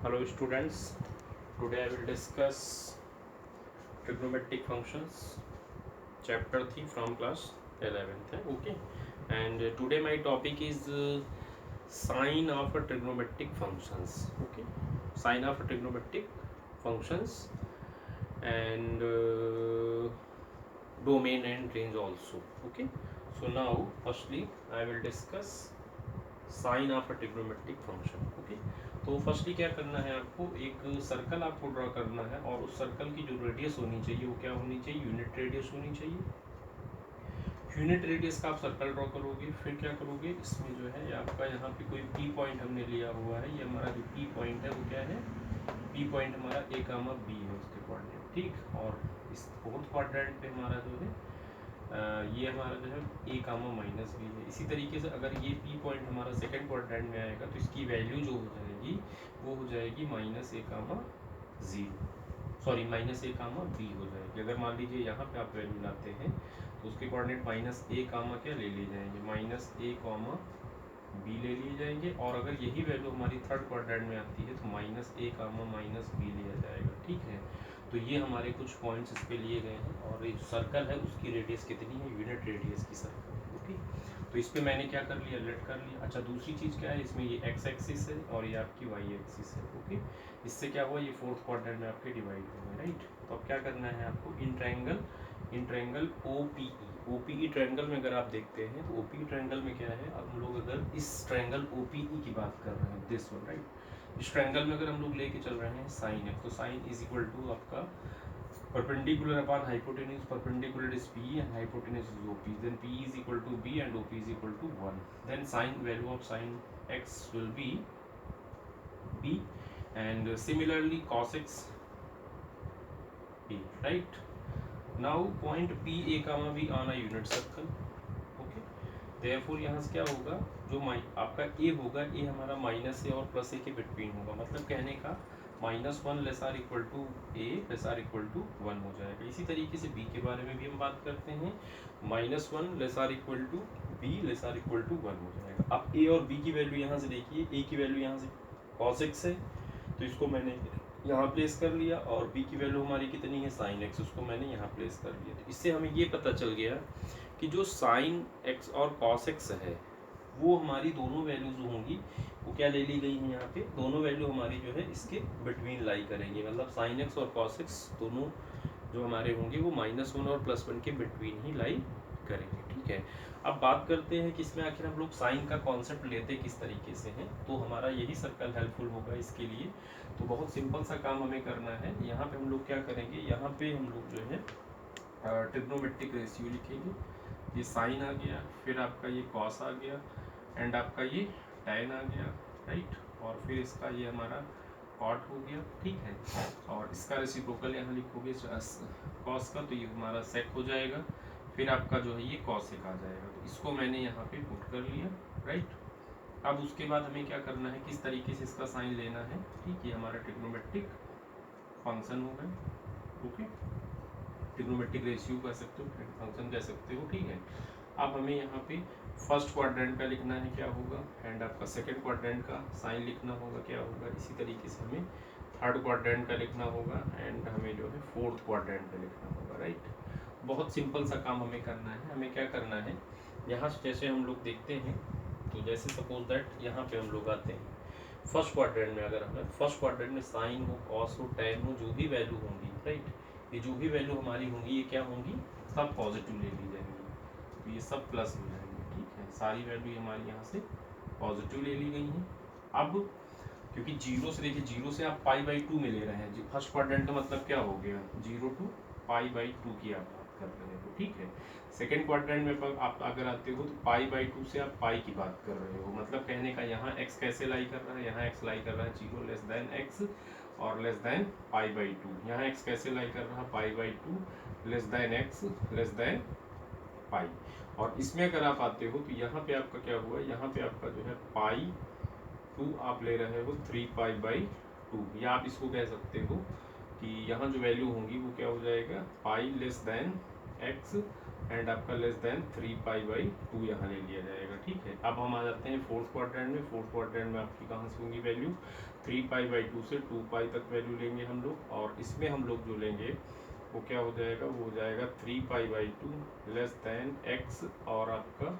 Hello students, today I will discuss trigonometric functions chapter 3 from class 11th. Okay, and today my topic is sine of a trigonometric functions. Okay, sine of a trigonometric functions and domain and range also. Okay, so now firstly I will discuss sine of a trigonometric function. Okay, तो firstly क्या करना है आपको, एक circle आपको draw करना है और उस सर्कल की जो रेडियस होनी चाहिए वो क्या होनी चाहिए, यूनिट रेडियस होनी चाहिए. यूनिट रेडियस का आप सर्कल ड्रॉ करोगे, फिर क्या करोगे, इसमें जो है आपका यहाँ पे कोई पी पॉइंट हमने लिया हुआ है, ये हमारा जो पी पॉइंट है वो क्या है, पी पॉइंट हमारा ए कामा बी है उसके कोऑर्डिनेट. ठीक, और इस फोर्थ क्वाड्रेंट पे हमारा जो है ये हमारा जो है ए कामा माइनस बी है. इसी तरीके से अगर ये पी पॉइंट हमारा सेकंड क्वाड्रेंट में आएगा तो इसकी वैल्यू जो हो जाएगी वो हो जाएगी माइनस ए कामा जीरो, सॉरी माइनस ए कामा बी हो जाएगी. अगर मान लीजिए यहाँ पे आप वैल्यू लाते हैं तो उसके कोऑर्डिनेट माइनस ए कामा क्या ले लिए जाएंगे, माइनस ए कामा बी ले लिए जाएंगे. और अगर यही वैल्यू हमारी थर्ड क्वाड्रेंट में आती है तो माइनस ए कामा माइनस बी लिया जाएगा. ठीक है, तो ये हमारे कुछ पॉइंट्स इस पे लिए गए हैं और ये जो सर्कल है उसकी रेडियस कितनी है, यूनिट रेडियस की सर्कल है. ओके, तो इस पे मैंने क्या कर लिया, लेट कर लिया. अच्छा, दूसरी चीज़ क्या है, इसमें ये एक्स एक्सिस है और ये आपकी वाई एक्सिस है. ओके, इससे क्या हुआ, ये फोर्थ क्वाड्रेंट में आपके डिवाइड हो गए. राइट, तो अब क्या करना है आपको, इन triangle O P E triangle में अगर आप देखते हैं तो ओ पी ट्रायंगल में क्या है, अब हम लोग अगर इस ट्रायंगल ओ पी ई की बात कर रहे हैं, दिस वन, राइट, इस ट्रायंगल में अगर हम लोग लेके चल रहे हैं साइन एक्स, तो साइन इज इक्वल टू आपका perpendicular upon hypotenuse, perpendicular is P and hypotenuse is OP, then P is equal to B and OP is equal to 1, then sine value of sine x will be b and similarly cos x b. Right, now point p a comma b on a unit circle. Okay, therefore यहाँ से क्या होगा, जो आपका a होगा, a हमारा minus ए और plus ए के बिटवीन होगा. मतलब कहने का minus one less or equal to A less or equal to one हो जाएगा. इसी तरीके से b के बारे में भी हम बात करते हैं, minus one less or equal to B less or equal to one हो जाएगा. अब a और b की वैल्यू यहाँ से देखिए, a की वैल्यू यहाँ से cos x है तो इसको मैंने यहाँ प्लेस कर लिया, और b की वैल्यू हमारी कितनी है, साइन x, उसको मैंने यहाँ प्लेस कर लिया. तो इससे हमें ये पता चल गया कि जो साइन x और cos x है वो हमारी दोनों वैल्यू जो होंगी वो क्या ले ली गई है, यहाँ पे दोनों वैल्यू हमारी जो है इसके बिटवीन लाई करेंगे. मतलब साइन x और cos x दोनों जो हमारे होंगे वो माइनस वन और प्लस वन के बिटवीन ही लाई करेंगे. ठीक है, अब बात करते हैं कि इसमें आखिर हम लोग साइन का कॉन्सेप्ट लेते किस तरीके से हैं. तो हमारा यही सर्कल हेल्पफुल होगा इसके लिए. तो बहुत सिंपल सा काम हमें करना है. यहाँ पे हम लोग क्या करेंगे, यहाँ पे हम लोग जो है ट्रिग्नोमेट्रिक रेशियो लिखेंगे. ये साइन आ गया, फिर आपका ये कॉस आ गया एंड आपका ये टैन आ गया. राइट, और फिर इसका ये हमारा कॉट हो गया. ठीक है, और इसका रेसिप्रोकल यहाँ लिखोगे कॉस का, तो ये हमारा सेक हो जाएगा. फिर आपका जो है ये कॉसेक आ जाएगा. तो इसको मैंने यहाँ पे पुट कर लिया. राइट, अब उसके बाद हमें क्या करना है, किस तरीके से इसका साइन लेना है. ठीक, ये हमारा ट्रिग्नोमेट्रिक फंक्शन हो गया. ओके, ट्रिग्नोमेट्रिक रेशियो कह सकते हो, फंक्शन कह सकते हो. ठीक है, अब हमें यहाँ पे फर्स्ट क्वाड्रेंट का लिखना है क्या होगा, एंड आपका सेकंड क्वाड्रेंट का साइन लिखना होगा क्या होगा. इसी तरीके से हमें थर्ड क्वाड्रेंट का लिखना होगा एंड हमें जो है फोर्थ क्वाड्रेंट का लिखना होगा. राइट, बहुत सिंपल सा काम हमें करना है. हमें क्या करना है, यहाँ से जैसे हम लोग देखते हैं, तो जैसे सपोज दैट यहाँ पे हम लोग आते हैं फर्स्ट क्वाड्रेंट में, अगर हमें फर्स्ट क्वाड्रेंट में साइन हो, कॉस हो, टैन हो, जो भी वैल्यू होंगी, राइट, ये जो भी वैल्यू हमारी होंगी ये क्या होंगी, सब पॉजिटिव ले ली जाएंगी. तो ये सब प्लस हो जाएंगे. ठीक है, सारी वैल्यू हमारी यहाँ से पॉजिटिव ले ली गई हैं. अब क्योंकि जीरो से देखिए, जीरो से आप पाई बाई टू में ले रहे हैं, फर्स्ट क्वाड्रेंट का मतलब क्या हो गया, zero to pi by two की आप बात कर रहे हो. ठीक है, सेकेंड क्वाड्रेंट में आप अगर आते हो तो पाई बाई टू से आप पाई की बात कर रहे हो. मतलब कहने का यहाँ x कैसे लाई कर रहा है, यहाँ x लाई कर रहा है जीरो लेस देन x और less than pi by two. यहाँ x कैसे लाई कर रहा है, pi by two less than x less than pi. और इसमें अगर आप आते हो तो यहाँ पे आपका क्या हुआ, यहाँ पे आपका जो है पाई टू आप ले रहे हो थ्री पाई बाई टू, या आप इसको कह सकते हो कि यहाँ जो वैल्यू होंगी वो क्या हो जाएगा, पाई लेस देन एक्स एंड आपका लेस देन 3π/2 यहाँ ले लिया जाएगा, ठीक है। अब हम आ जाते हैं फोर्थ क्वाड्रेंट में। फोर्थ क्वाड्रेंट में आपकी कहाँ से होंगी वैल्यू, 3π/2 से 2π तक वैल्यू लेंगे हम लोग, और इसमें हम लोग जो लेंगे वो क्या हो जाएगा, वो हो जाएगा 3π/2 लेस देन x, और आपका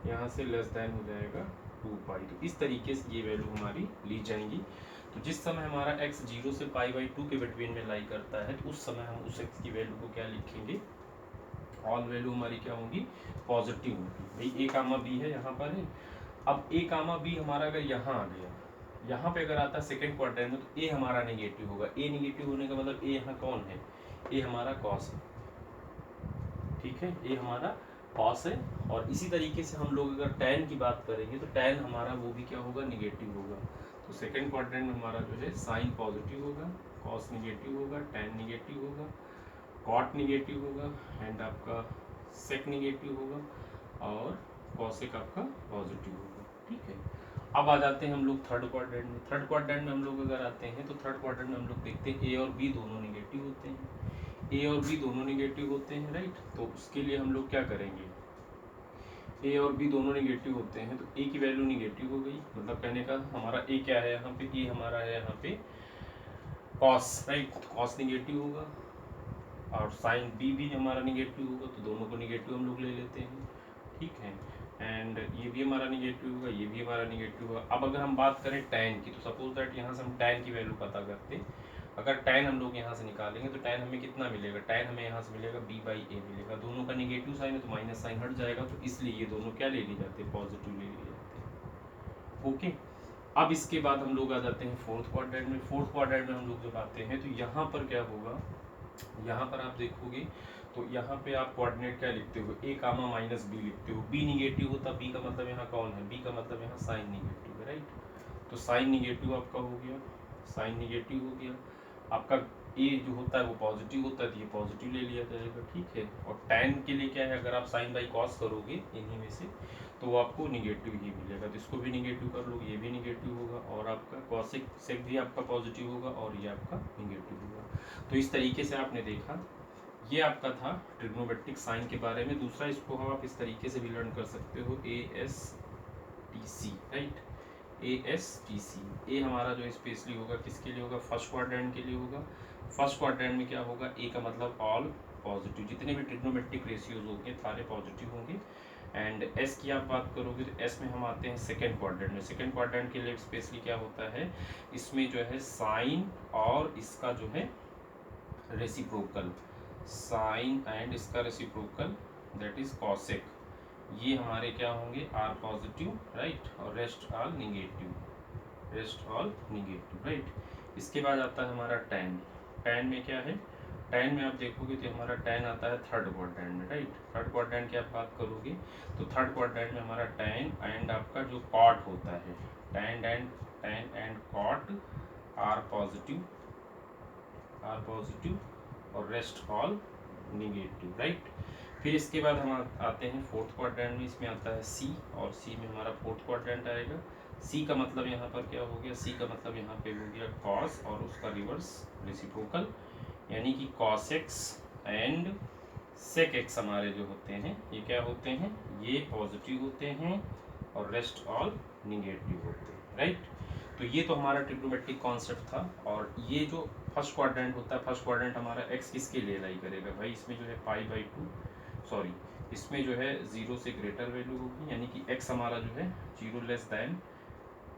यहाँ से लेस देन हो जाएगा 2π। तो इस तरीके से ये वैल्यू हमारी ली जाएंगी। तो जिस समय हमारा x 0 से π/2 के बिटवीन में लाई करता है, तो उस समय हम उस x की वैल्यू को क्या लिखेंगे, ऑल वैल्यू हमारी क्या होंगी, पॉजिटिव होगी। भाई a कामा b है, यहाँ पर है। अब a कामा b हमारा अगर यहाँ आ गया, यहाँ पे अगर आता है सेकेंड क्वाड्रेंट में, तो a हमारा नेगेटिव होगा। a नेगेटिव होने का मतलब a यहाँ कौन है, a हमारा कॉस है, ठीक है, a हमारा कॉस है। और इसी तरीके से हम लोग अगर tan की बात करेंगे, तो tan हमारा वो भी क्या होगा, निगेटिव होगा। तो सेकेंड क्वाड्रेंट में हमारा जो है साइन पॉजिटिव होगा, कॉस निगेटिव होगा, tan निगेटिव होगा, कॉट निगेटिव होगा, एंड आपका सेक निगेटिव होगा, और कॉसेक आपका पॉजिटिव होगा, ठीक है। अब आ जाते हैं हम लोग थर्ड क्वाड्रेंट में। थर्ड क्वाड्रेंट में हम लोग अगर आते हैं, तो थर्ड क्वाड्रेंट में हम लोग देखते हैं ए और बी दोनों निगेटिव होते हैं, ए और बी दोनों निगेटिव होते हैं, राइट। तो उसके लिए हम लोग क्या करेंगे, ए और बी दोनों निगेटिव होते हैं, तो ए की वैल्यू निगेटिव हो गई, मतलब कहने का हमारा ए क्या है यहाँ पे, ए हमारा है यहाँ पे कॉस, राइट। तो कॉस निगेटिव होगा, और साइन बी भी हमारा निगेटिव होगा, तो दोनों को निगेटिव हम लोग ले लेते हैं, ठीक है। एंड ये भी हमारा निगेटिव होगा, ये भी हमारा निगेटिव होगा। अब अगर हम बात करें tan की, तो सपोज दैट यहाँ से हम tan की वैल्यू पता करते, अगर tan हम लोग यहाँ से निकालेंगे, तो tan हमें कितना मिलेगा, tan हमें यहाँ से मिलेगा b/a मिलेगा। दोनों का निगेटिव साइन है, तो माइनस साइन हट जाएगा, तो इसलिए ये दोनों क्या ले ली जाते हैं, पॉजिटिव ले लिए जाते हैं, ओके। अब इसके बाद हम लोग आ जाते हैं फोर्थ क्वाड्रेंट में। फोर्थ क्वाड्रेंट में हम लोग जब आते हैं, तो यहाँ पर क्या होगा, यहाँ पर आप देखोगे तो यहाँ पे आप कोऑर्डिनेट क्या लिखते हो, a कामा माइनस बी लिखते हो। b निगेटिव होता, b का मतलब यहाँ कौन है, b का मतलब यहाँ साइन निगेटिव है, राइट। तो साइन निगेटिव आपका हो गया, साइन निगेटिव हो गया। आपका a जो होता है वो पॉजिटिव होता है, तो ये पॉजिटिव ले लिया जाएगा, ठीक है। और tan के लिए क्या है, अगर आप साइन बाई कॉस करोगे इन्हीं में से, तो वो आपको निगेटिव ही मिलेगा। तो इसको भी निगेटिव कर लो, ये भी निगेटिव होगा, और आपका कॉसेक सेक भी आपका पॉजिटिव होगा, और ये आपका निगेटिव होगा। तो इस तरीके से आपने देखा, ये आपका था ट्रिग्नोमेट्रिक साइन के बारे में। दूसरा, इसको आप इस तरीके से भी लर्न कर सकते हो, ASTC, राइट, ASTC। ए हमारा जो स्पेशली होगा किसके लिए होगा, फर्स्ट क्वाड्रेंट के लिए होगा। फर्स्ट क्वाड्रेंट में क्या होगा, ए का मतलब ऑल पॉजिटिव, जितने भी ट्रिग्नोमेट्रिक रेशियोज होंगे सारे पॉजिटिव होंगे। एंड एस की आप बात करोगे, तो एस में हम आते हैं सेकेंड क्वाड्रेंट में। सेकेंड क्वाड्रेंट के लिए स्पेशली क्या होता है, इसमें जो है साइन और इसका जो है रेसिप्रोकल, साइन एंड इसका रेसिप्रोकल, दैट इज कॉसेक, ये हमारे क्या होंगे, आर पॉजिटिव, राइट, और rest all negative, rest all negative, right. इसके बाद आता है हमारा tan। tan में क्या है, tan में आप देखोगे तो हमारा tan आता है थर्ड क्वाड्रेंट में, राइट। थर्ड क्वाड्रेंट की आप बात करोगे, तो थर्ड क्वाड्रेंट में हमारा tan एंड आपका जो कॉट होता है, tan and cot are positive, are positive, और रेस्ट ऑल निगेटिव, राइट। फिर इसके बाद हम आते हैं फोर्थ क्वाड्रेंट में। इसमें आता है C, और C में हमारा फोर्थ क्वाड्रेंट आएगा। C का मतलब यहाँ पर क्या हो गया, C का मतलब यहाँ पे हो गया cos, और उसका रिवर्स रेसिप्रोकल, यानी कि cos x and sec x हमारे जो होते हैं, ये क्या होते हैं, ये पॉजिटिव होते हैं, और रेस्ट ऑल निगेटिव होते हैं, राइट। तो ये तो हमारा ट्रिग्नोमेट्रिक कॉन्सेप्ट था। और ये जो फर्स्ट क्वाड्रेंट होता है, फर्स्ट क्वाड्रेंट हमारा x किसके लिए लाई करेगा भाई, इसमें जो है π/2, सॉरी, इसमें जो है 0 से ग्रेटर वैल्यू होगी, यानी कि x हमारा जो है 0 लेस दैन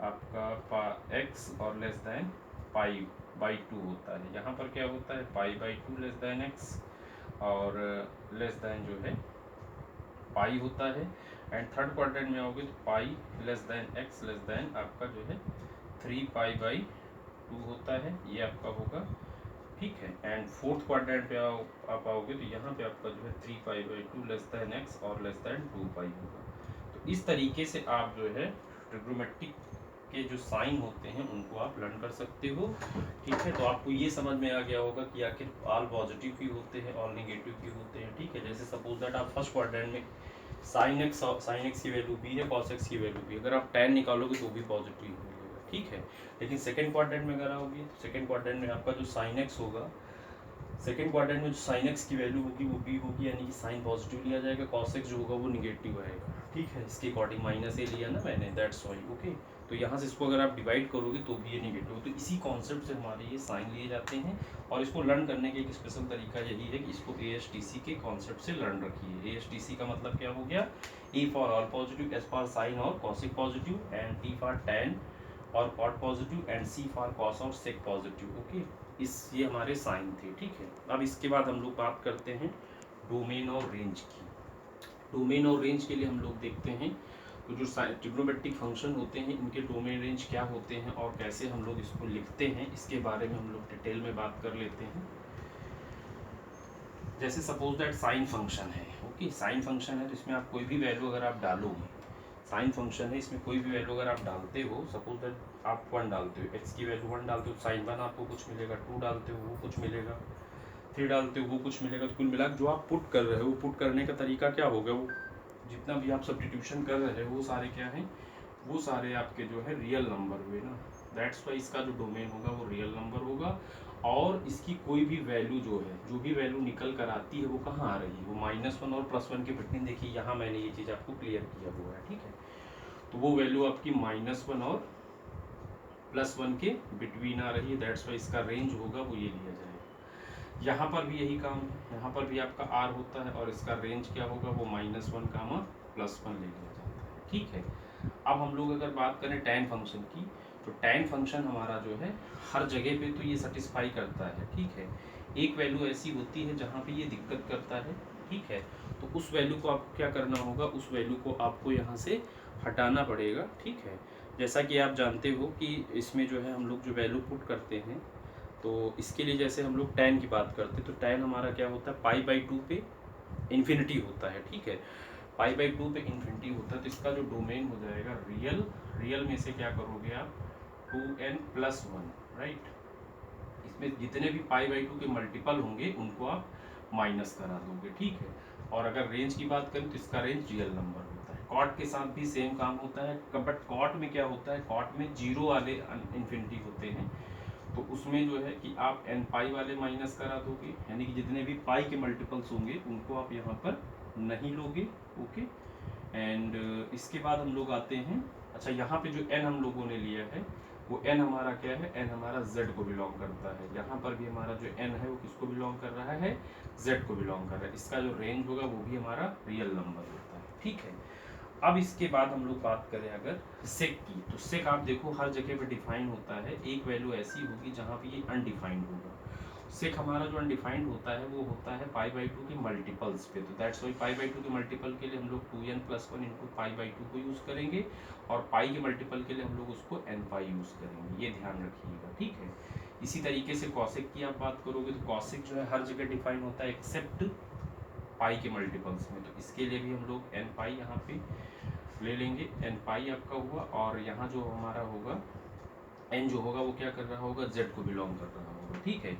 आपका x और लेस दैन π/2 होता है। यहाँ पर क्या होता है, π/2 लेस दैन x, और लेस दैन जो है पाई होता है। एंड थर्ड क्वाड्रेंट में आओगे तो पाई less than x less than आपका जो है 3π/2 होता है, ये आपका होगा, ठीक है। एंड फोर्थ क्वाड्रेंट पे आप आओगे, तो यहाँ पे आपका जो है 3π/2 लेस दैन x और लेस दैन 2π होगा। तो इस तरीके से आप जो है ट्रिग्नोमेट्रिक के जो साइन होते हैं उनको आप लर्न कर सकते हो, ठीक है। तो आपको ये समझ में आ गया होगा कि आखिर ऑल पॉजिटिव क्यों होते हैं, ऑल नेगेटिव क्यों होते हैं, ठीक है। जैसे सपोज दैट आप फर्स्ट क्वाड्रेंट में साइन एक्स की वैल्यू बी है, कॉस एक्स की वैल्यू बी, अगर आप tan निकालोगे तो भी पॉजिटिव मिलेगा, ठीक है। लेकिन सेकेंड क्वाड्रेंट में अगर आओगे, सेकेंड क्वाड्रेंट में आपका जो साइन एक्स होगा, सेकेंड क्वाड्रेंट में जो साइन एक्स की वैल्यू होगी वो बी होगी, यानी कि साइन पॉजिटिव लिया जाएगा, कॉस एक्स जो होगा वो निगेटिव आएगा, ठीक है। इसके अकॉर्डिंग माइनस ए लिया ना मैंने, दैट्स वाई, ओके। तो यहाँ से इसको अगर आप डिवाइड करोगे तो भी ये निगेटिव, तो इसी कॉन्सेप्ट से हमारे ये साइन लिए जाते हैं। और इसको लर्न करने का एक स्पेशल तरीका यही है कि इसको ASTC के कॉन्सेप्ट से लर्न रखिए। ASTC का मतलब क्या हो गया, E for all positive, S for sine और cosec positive, and T for tan और cot positive, and C for cos और सेक पॉजिटिव, ओके। ये हमारे साइन थे, ठीक है। अब इसके बाद हम लोग बात करते हैं डोमेन और रेंज की। डोमेन और रेंज के लिए हम लोग देखते हैं तो जो ट्रिग्नोमेट्रिक फंक्शन होते हैं इनके डोमेन रेंज क्या होते हैं और कैसे हम लोग इसको लिखते हैं, इसके बारे में हम लोग डिटेल में बात कर लेते हैं। जैसे सपोज दैट साइन फंक्शन है, ओके। साइन फंक्शन है तो इसमें आप कोई भी वैल्यू अगर आप डालोगे, साइन फंक्शन है इसमें कोई भी वैल्यू अगर आप डालते हो, सपोज दैट आप 1 डालते हो, एक्स की वैल्यू 1 डालते हो साइन 1 आपको कुछ मिलेगा, 2 डालते हो वो कुछ मिलेगा, 3 डालते हो वो कुछ मिलेगा। तो कुल मिला जो आप पुट कर रहे हो, वो पुट करने का तरीका क्या होगा, वो जितना भी आप सब्स्टिट्यूशन कर रहे हो वो सारे क्या हैं, वो सारे आपके जो है रियल नंबर हुए ना। दैट्स वाई इसका जो डोमेन होगा वो रियल नंबर होगा। और इसकी कोई भी वैल्यू जो है, जो भी वैल्यू निकल कर आती है वो कहाँ आ रही है, वो -1 और +1 के बिटवीन। देखिए यहाँ मैंने ये चीज़ आपको क्लियर किया हुआ है, ठीक है। तो वो वैल्यू आपकी -1 और +1 के बिटवीन आ रही है, दैट्स वाई इसका रेंज होगा वो ये लिया जाएगा। यहाँ पर भी यही काम है, यहाँ पर भी आपका R होता है और इसका रेंज क्या होगा, वो -1 कामा +1 ले लिया जाता है, ठीक है। अब हम लोग अगर बात करें tan फंक्शन की, तो tan फंक्शन हमारा जो है हर जगह पे तो ये सेटिस्फाई करता है, ठीक है। एक वैल्यू ऐसी होती है जहाँ पे ये दिक्कत करता है, ठीक है। तो उस वैल्यू को आपको क्या करना होगा, उस वैल्यू को आपको यहाँ से हटाना पड़ेगा, ठीक है। जैसा कि आप जानते हो कि इसमें जो है हम लोग जो वैल्यू पुट करते हैं, तो इसके लिए जैसे हम लोग tan की बात करते हैं तो tan हमारा क्या होता है, π/2 पे इन्फिनिटी होता है, ठीक है। π/2 पे इन्फिनिटी होता है, तो इसका जो डोमेन हो जाएगा रियल, रियल में से क्या करोगे आप 2n+1, राइट। इसमें जितने भी π/2 के मल्टीपल होंगे उनको आप माइनस करा दोगे, ठीक है। और अगर रेंज की बात करें तो इसका रेंज रियल नंबर होता है। कॉट के साथ भी सेम काम होता है, बट कॉट में क्या होता है, कॉट में 0 वाले इन्फिनिटी होते हैं, तो उसमें जो है कि आप n वाले माइनस करा दोगे, यानी कि जितने भी पाई के मल्टीपल्स होंगे उनको आप यहाँ पर नहीं लोगे, ओके। एंड इसके बाद हम लोग आते हैं, अच्छा यहाँ पे जो n हम लोगों ने लिया है वो n हमारा क्या है, n हमारा z को बिलोंग करता है। यहाँ पर भी हमारा जो n है वो किसको बिलोंग कर रहा है, z को बिलोंग कर रहा है। इसका जो रेंज होगा वो भी हमारा रियल नंबर होता है, ठीक है। अब इसके बाद हम लोग बात करें अगर सेक की, तो सेक आप देखो हर जगह पे डिफाइन होता है, एक वैल्यू ऐसी होगी जहाँ पे ये अनडिफाइंड होगा। सेक हमारा जो अनडिफाइंड होता है वो होता है π/2 के मल्टीपल्स पे, तो दैट्स वाई π/2 के मल्टीपल के लिए हम लोग 2n+1 इंटू π/2 को यूज़ करेंगे, और पाई के मल्टीपल के लिए हम लोग उसको nπ यूज़ करेंगे, ये ध्यान रखिएगा, ठीक है। इसी तरीके से कॉसेक की आप बात करोगे तो कॉसेक जो है हर जगह डिफाइन होता है एक्सेप्ट पाई के मल्टीपल्स में, तो इसके लिए भी हम लोग nπ यहाँ पे ले लेंगे, nπ आपका हुआ, और यहाँ जो हमारा होगा n जो होगा वो क्या कर रहा होगा, z को बिलोंग कर रहा होगा, ठीक है।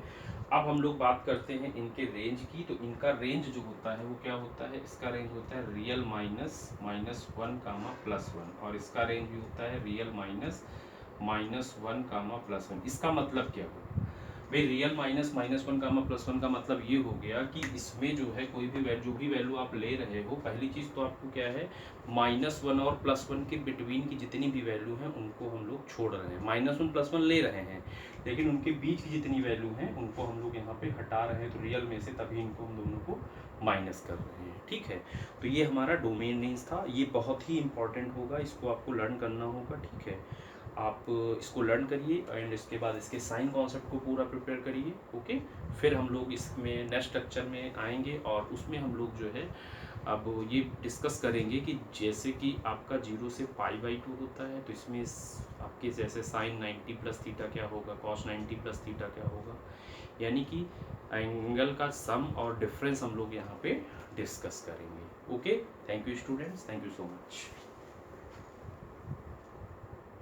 अब हम लोग बात करते हैं इनके रेंज की, तो इनका रेंज जो होता है वो क्या होता है, इसका रेंज होता है रियल -1 कामा +1, और इसका रेंज भी होता है रियल -1 कामा +1। इसका मतलब क्या होगा भाई, रियल -1 कामा +1 का मतलब ये हो गया कि इसमें जो है कोई भी वैल्यू, जो भी वैल्यू आप ले रहे हो, पहली चीज़ तो आपको क्या है, -1 और +1 के बिटवीन की जितनी भी वैल्यू हैं उनको हम लोग छोड़ रहे हैं। -1 +1 ले रहे हैं लेकिन उनके बीच की जितनी वैल्यू हैं उनको हम लोग यहाँ पे हटा रहे हैं, तो रियल में से तभी इनको हम दोनों को माइनस कर रहे हैं, ठीक है। तो ये हमारा डोमेन रेंज था, ये बहुत ही इंपॉर्टेंट होगा, इसको आपको लर्न करना होगा, ठीक है। आप इसको लर्न करिए एंड इसके बाद इसके साइन कॉन्सेप्ट को पूरा प्रिपेयर करिए, ओके। फिर हम लोग इसमें नेक्स्ट स्ट्रक्चर में आएंगे और उसमें हम लोग जो है अब ये डिस्कस करेंगे कि जैसे कि आपका 0 से π/2 होता है, तो इसमें आपके जैसे साइन 90 + थीटा क्या होगा, कॉस 90 + थीटा क्या होगा, यानी कि एंगल का सम और डिफरेंस हम लोग यहाँ पे डिस्कस करेंगे, okay. Thank you students, thank you so much.